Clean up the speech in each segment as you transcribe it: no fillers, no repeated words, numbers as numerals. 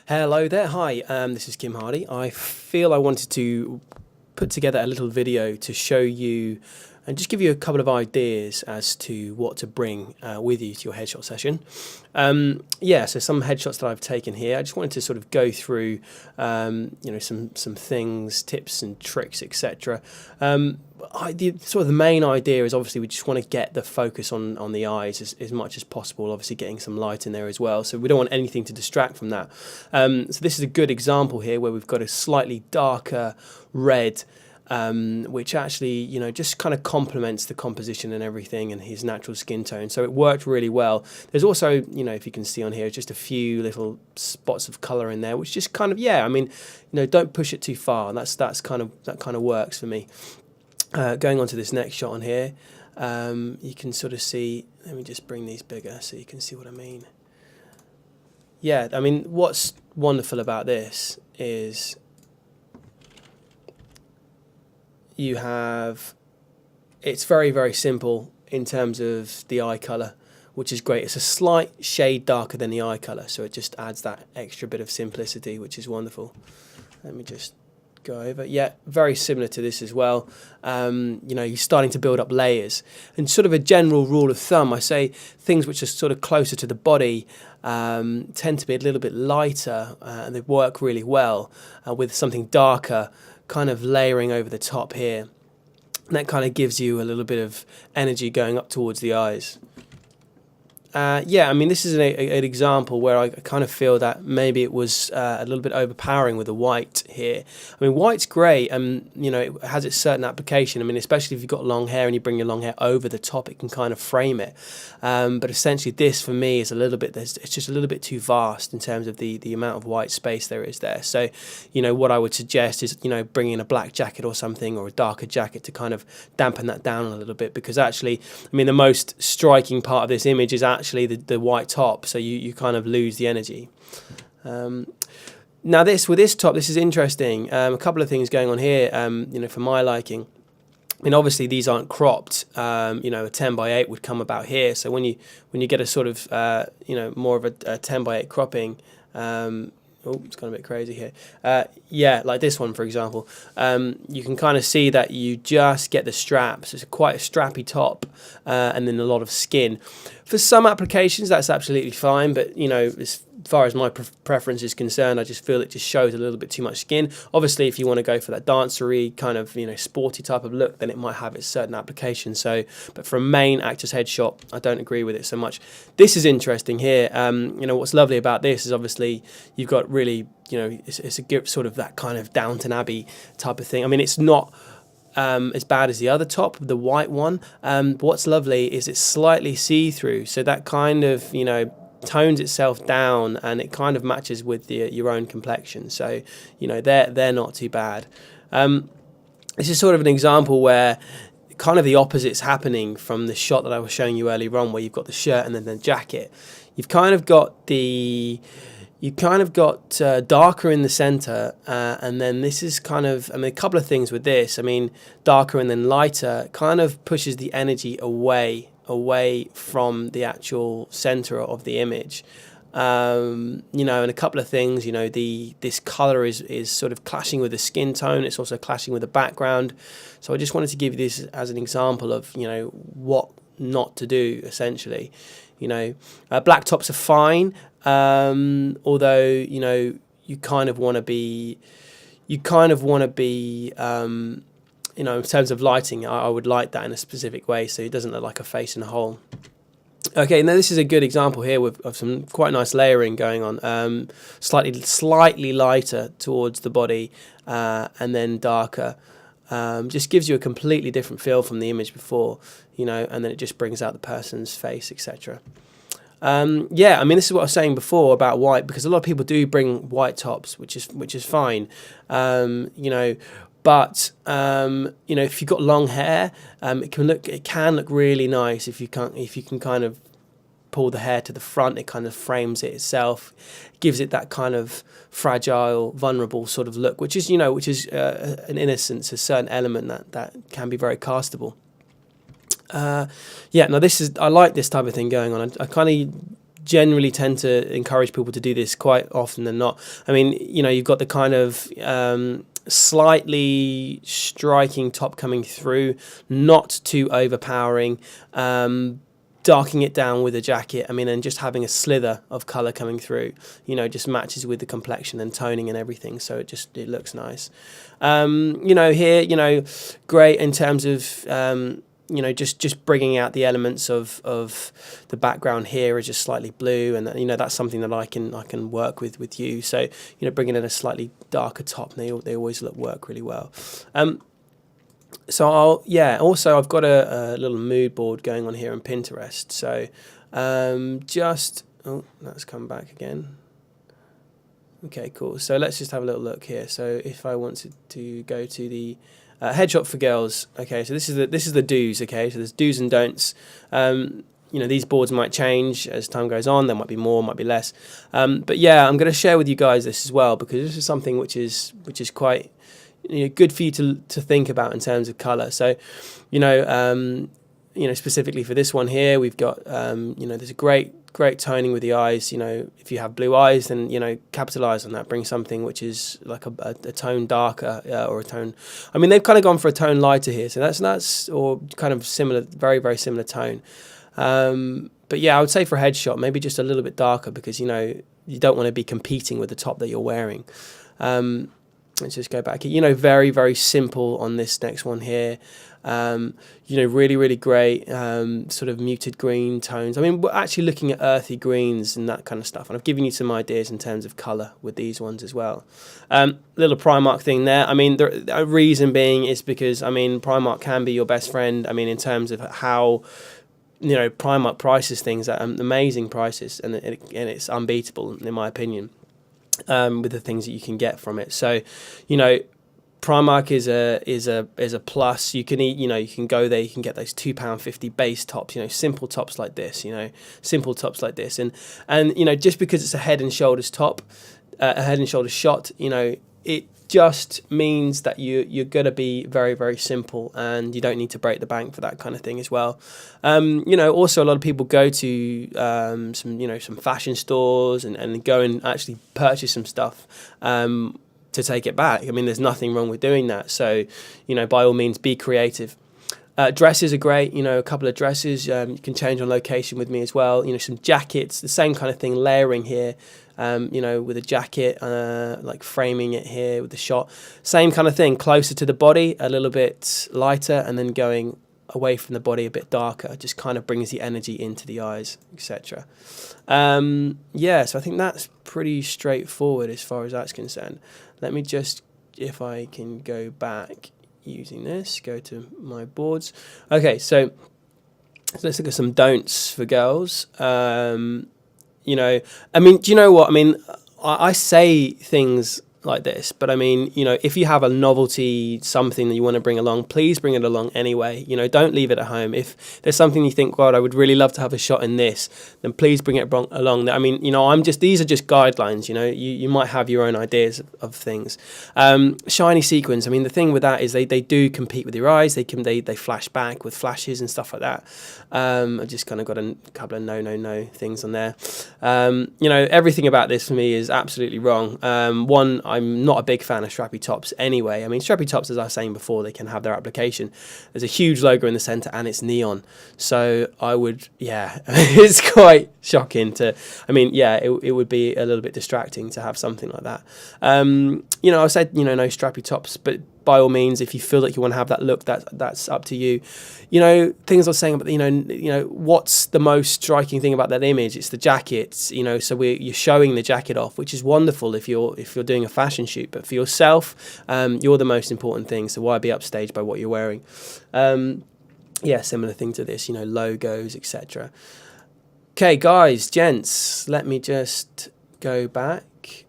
Hello there, hi, this is Kim Hardy. I feel I wanted to put together a little video to show you and just give you a couple of ideas as to what to bring with you to your headshot session. So some headshots that I've taken here, I just wanted to sort of go through, some things, tips and tricks, etc. The main idea is obviously we just want to get the focus on the eyes as much as possible, obviously getting some light in there as well, so we don't want anything to distract from that. So this is a good example here where we've got a slightly darker red, which actually, just kind of complements the composition and everything and his natural skin tone. So it worked really well. There's also, if you can see on here, just a few little spots of colour in there, which just kind of, don't push it too far. That kind of works for me. Going on to this next shot on here, you can sort of see, let me just bring these bigger so you can see what I mean. Yeah, I mean, what's wonderful about this is it's very, very simple in terms of the eye colour, which is great. It's a slight shade darker than the eye colour, so it just adds that extra bit of simplicity, which is wonderful. Let me just go over. Yeah, very similar to this as well. You're starting to build up layers. And sort of a general rule of thumb, I say things which are sort of closer to the body tend to be a little bit lighter, and they work really well with something darker kind of layering over the top here. And that kind of gives you a little bit of energy going up towards the eyes. This is an example where I kind of feel that maybe it was a little bit overpowering with the white here. I mean, white's great, and it has its certain application. I mean, especially if you've got long hair and you bring your long hair over the top, it can kind of frame it. But essentially, this for me is it's just a little bit too vast in terms of the amount of white space there is there. So, what I would suggest is bringing a black jacket or something, or a darker jacket to kind of dampen that down a little bit, because actually, I mean, the most striking part of this image is actually the white top, so you kind of lose the energy. Now with this top, this is interesting. A couple of things going on here, for my liking. I mean, obviously these aren't cropped. A 10x8 would come about here. So when you get a sort of more of a 10x8 cropping, it's gone a bit crazy here. Like this one, for example. You can kind of see that you just get the straps. It's quite a strappy top, and then a lot of skin. For some applications, that's absolutely fine, but as far as my preference is concerned, I just feel it just shows a little bit too much skin. Obviously, if you want to go for that dancery kind of sporty type of look, then it might have its certain application. So, but for a main actor's headshot, I don't agree with it so much. This is interesting here. What's lovely about this is obviously you've got really, it's a good sort of that kind of Downton Abbey type of thing. I mean, it's not as bad as the other top, the white one. But what's lovely is it's slightly see-through, so that kind of tones itself down, and it kind of matches with your own complexion. So they're not too bad. This is sort of an example where kind of the opposite's happening from the shot that I was showing you earlier on, where you've got the shirt and then the jacket. You've kind of got darker in the center, and then this is kind of, a couple of things with this. I mean, darker and then lighter kind of pushes the energy away from the actual center of the image. And a couple of things, this color is sort of clashing with the skin tone. It's also clashing with the background. So I just wanted to give you this as an example of, what not to do, essentially. Black tops are fine, although you kind of want to be in terms of lighting, I would light that in a specific way so it doesn't look like a face in a hole. Okay, now this is a good example here of some quite nice layering going on. Slightly lighter towards the body, and then darker. Just gives you a completely different feel from the image before, and then it just brings out the person's face, etc. This is what I was saying before about white, because a lot of people do bring white tops, which is fine, But if you've got long hair, it can look really nice if you can kind of pull the hair to the front. It kind of frames it itself, gives it that kind of fragile, vulnerable sort of look, which is an innocence, a certain element that can be very castable. Now I like this type of thing going on. I kind of generally tend to encourage people to do this quite often than not. I mean, you know, you've got the kind of slightly striking top coming through, not too overpowering, darkening it down with a jacket. I mean, and just having a slither of color coming through, you know, just matches with the complexion and toning and everything. So it looks nice. You know, here, you know, great in terms of, you know, just bringing out the elements of the background here is just slightly blue, and you know, that's something that I can work with you. So, you know, bringing in a slightly darker top, they always work really well. So also I've got a little mood board going on here on Pinterest. So that's come back again. Okay, cool. So let's just have a little look here. So if I wanted to go to the headshot for girls, okay, so this is the do's. Okay, so there's do's and don'ts. You know, these boards might change as time goes on. There might be more, might be less. But yeah, I'm going to share with you guys this as well, because this is something which is quite, you know, good for you to think about in terms of color. So, you know, specifically for this one here, we've got, you know, there's a great toning with the eyes. You know, if you have blue eyes, then, you know, capitalize on that. Bring something which is like a tone darker, or a tone. I mean, they've kind of gone for a tone lighter here, so that's or kind of similar, very very similar tone. But yeah, I would say for a headshot, maybe just a little bit darker, because, you know, you don't want to be competing with the top that you're wearing. Let's just go back. You know, very, very simple on this next one here. You know, really, really great sort of muted green tones. I mean, we're actually looking at earthy greens and that kind of stuff. And I've given you some ideas in terms of colour with these ones as well. Little Primark thing there. I mean, the reason being is because, I mean, Primark can be your best friend. I mean, in terms of how, you know, Primark prices things at amazing prices, and it's unbeatable in my opinion. With the things that you can get from it. So, you know, Primark is a plus. You can go there, you can get those £2.50 base tops, you know, simple tops like this, you know, simple tops like this. And you know, just because it's a head and shoulders top, a head and shoulders shot, you know, it just means that you're going to be very, very simple, and you don't need to break the bank for that kind of thing as well. You know, also a lot of people go to some fashion stores and go and actually purchase some stuff to take it back. I mean, there's nothing wrong with doing that. So, you know, by all means, be creative. Dresses are great. You know, a couple of dresses. You can change on location with me as well. You know, some jackets, the same kind of thing, layering here. You know, with a jacket, like framing it here with the shot. Same kind of thing, closer to the body, a little bit lighter, and then going away from the body a bit darker. Just kind of brings the energy into the eyes, etc. Yeah, so I think that's pretty straightforward as far as that's concerned. Let me just, if I can go back using this, go to my boards. Okay, so let's look at some don'ts for girls. You know, I mean, do you know what? I mean, I say things like this, but I mean, you know, if you have a novelty, something that you want to bring along, please bring it along anyway. You know, don't leave it at home. If there's something you think, God, I would really love to have a shot in this, then please bring it along. I mean, you know, these are just guidelines. You know, you might have your own ideas of things. Shiny sequins. I mean, the thing with that is they do compete with your eyes. They flash back with flashes and stuff like that. I just kind of got a couple of no things on there. You know, everything about this for me is absolutely wrong. One, I'm not a big fan of strappy tops anyway. I mean, strappy tops, as I was saying before, they can have their application. There's a huge logo in the centre and it's neon. So I would, yeah, it's quite shocking to, I mean, yeah, it would be a little bit distracting to have something like that. You know, I said, you know, no strappy tops, but by all means, if you feel like you want to have that look, that's up to you. You know, things I was saying about, you know, what's the most striking thing about that image? It's the jackets, you know, so you're showing the jacket off, which is wonderful if you're doing a fashion shoot, but for yourself, you're the most important thing. So why be upstaged by what you're wearing? Yeah, similar thing to this, you know, logos, etc. Okay, guys, gents, let me just go back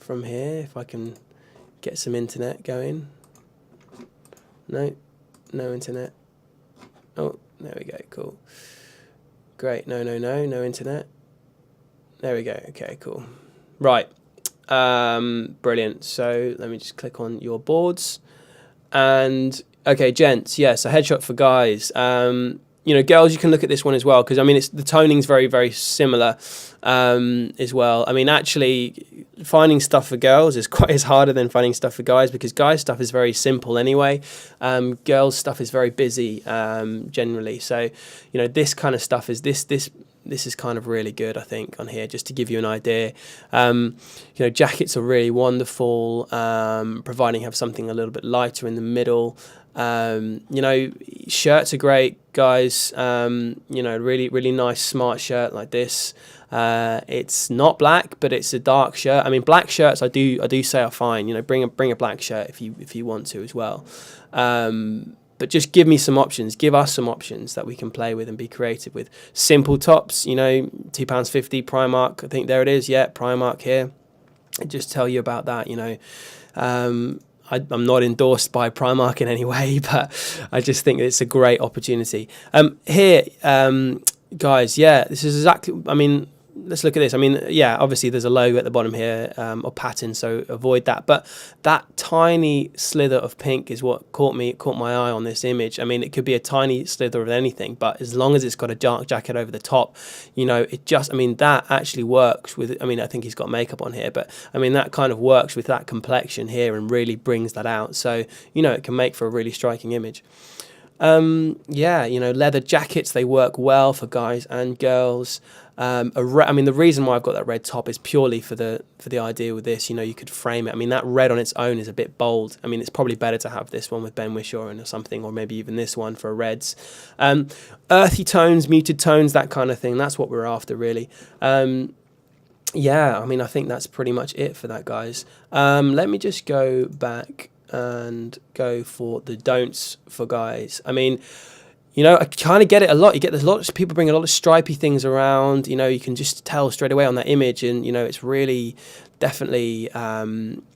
from here if I can get some internet going. No internet. Oh, there we go, cool. Great, no internet. There we go, okay, cool. Right, brilliant. So let me just click on your boards. And, okay, gents, yeah, so headshot for guys. you know, girls, you can look at this one as well, because I mean, it's the toning's very, very similar as well. I mean, actually, finding stuff for girls is harder than finding stuff for guys, because guys' stuff is very simple anyway. Girls' stuff is very busy generally. So, you know, this kind of stuff is this is kind of really good, I think, on here, just to give you an idea. You know, jackets are really wonderful, providing you have something a little bit lighter in the middle. You know, shirts are great, guys. You know, really, really nice, smart shirt like this. It's not black, but it's a dark shirt. I mean, black shirts, I do say are fine. You know, bring a black shirt if you want to as well. But just give me some options. Give us some options that we can play with and be creative with. Simple tops, you know, £2.50 Primark. I think there it is. Yeah, Primark here. I just tell you about that. You know, I'm not endorsed by Primark in any way, but I just think it's a great opportunity. Here, guys, yeah, this is exactly, I mean, let's look at this. I mean, yeah, obviously there's a logo at the bottom here, or pattern, so avoid that. But that tiny slither of pink is what caught my eye on this image. I mean, it could be a tiny slither of anything, but as long as it's got a dark jacket over the top, you know, it just, I mean, that actually works with, I mean, I think he's got makeup on here, but I mean, that kind of works with that complexion here and really brings that out. So, you know, it can make for a really striking image. Yeah, you know, leather jackets, they work well for guys and girls. I mean, the reason why I've got that red top is purely for the idea with this. You know, you could frame it. I mean, that red on its own is a bit bold. I mean, it's probably better to have this one with Ben Whishaw or something, or maybe even this one for reds. Earthy tones, muted tones, that kind of thing. That's what we're after, really. Yeah, I mean, I think that's pretty much it for that, guys. Let me just go back and go for the don'ts for guys. I mean, you know, I kind of get it a lot. There's a lot of people bring a lot of stripy things around. You know, you can just tell straight away on that image, and you know, it's really definitely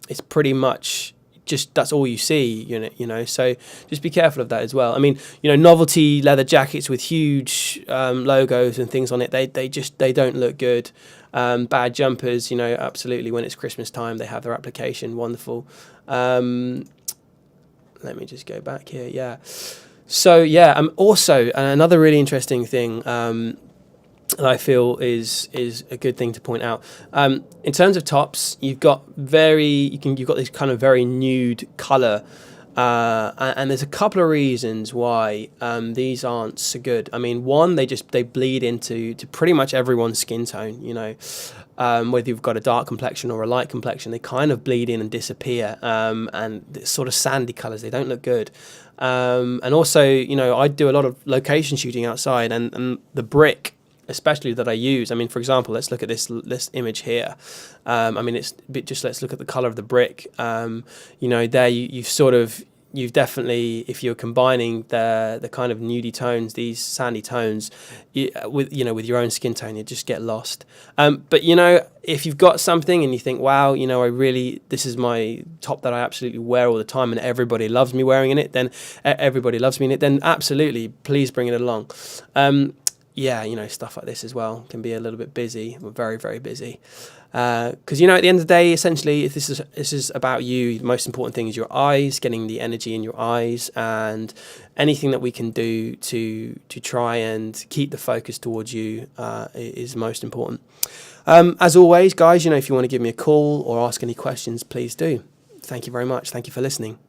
it's pretty much just that's all you see. You know, so just be careful of that as well. I mean, you know, novelty leather jackets with huge logos and things on it, they don't look good. Bad jumpers, you know, absolutely. When it's Christmas time, they have their application. Wonderful. Let me just go back here. Yeah. So yeah, also another really interesting thing that I feel is a good thing to point out. In terms of tops, you've got you've got this kind of very nude color, and there's a couple of reasons why these aren't so good. I mean, one, they bleed into pretty much everyone's skin tone. You know, whether you've got a dark complexion or a light complexion, they kind of bleed in and disappear. And it's sort of sandy colors, they don't look good. And also, you know, I do a lot of location shooting outside, and the brick, especially that I use. I mean, for example, let's look at this image here. I mean, let's look at the color of the brick. You know, there you've definitely, if you're combining the kind of nudie tones, these sandy tones, with your own skin tone, you just get lost. But you know, if you've got something and you think, wow, you know, this is my top that I absolutely wear all the time, and everybody loves me wearing in it, then then absolutely, please bring it along. Yeah, you know, stuff like this as well can be a little bit busy. We're very, very busy. Because, you know, at the end of the day, essentially, if this is about you, the most important thing is your eyes, getting the energy in your eyes, and anything that we can do to try and keep the focus towards you is most important. As always, guys, you know, if you want to give me a call or ask any questions, please do. Thank you very much. Thank you for listening.